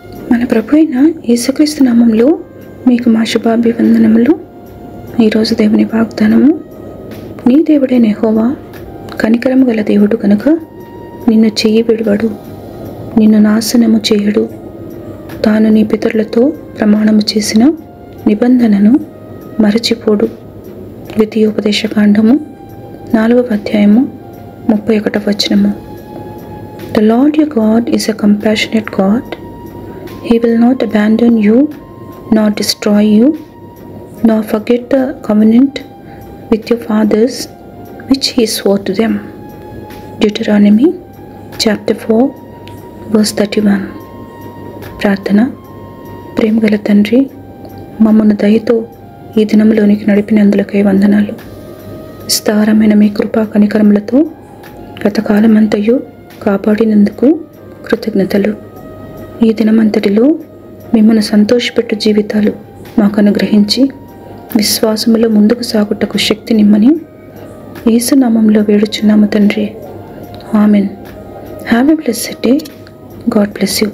మన ప్రభు అయిన యేసుక్రీస్తు నామంలో మీకు మా శుభాభివందనములు. ఈరోజు దేవుని వాగ్దానము, నీ దేవుడైన యెహోవా కనికరము గల దేవుడు కనుక నిన్ను చెయ్యి విడువడు, నిన్ను నాశనము చేయడు. తాను నీ పితరులతో ప్రమాణము చేసిన నిబంధనను మరచిపోడు. ద్వితీయోపదేశకాండము 4వ అధ్యాయము 31వ వచనము. The Lord your God is a compassionate God. He will not abandon you, nor destroy you, nor forget the covenant with your fathers, which he swore to them. Deuteronomy chapter 4, verse 31. ప్రార్థన. ప్రేమగల తండ్రి, మమ్మను దయతో ఈ దినంలోనికి నడిపినందులకై వందనాలు. విస్తారమైన మీ కృపా కనికరములతో గతకాలమంతయు కాపాడినందుకు కృతజ్ఞతలు. ఈ దినమంతటిలో మిమ్మల్ని సంతోషపెట్టు జీవితాలు మాకు అనుగ్రహించి విశ్వాసములో ముందుకు సాగుటకు శక్తి నిమ్మని యేసు నామములో వేడుచున్నాము తండ్రి. Amen. Have a blessed day. God bless you.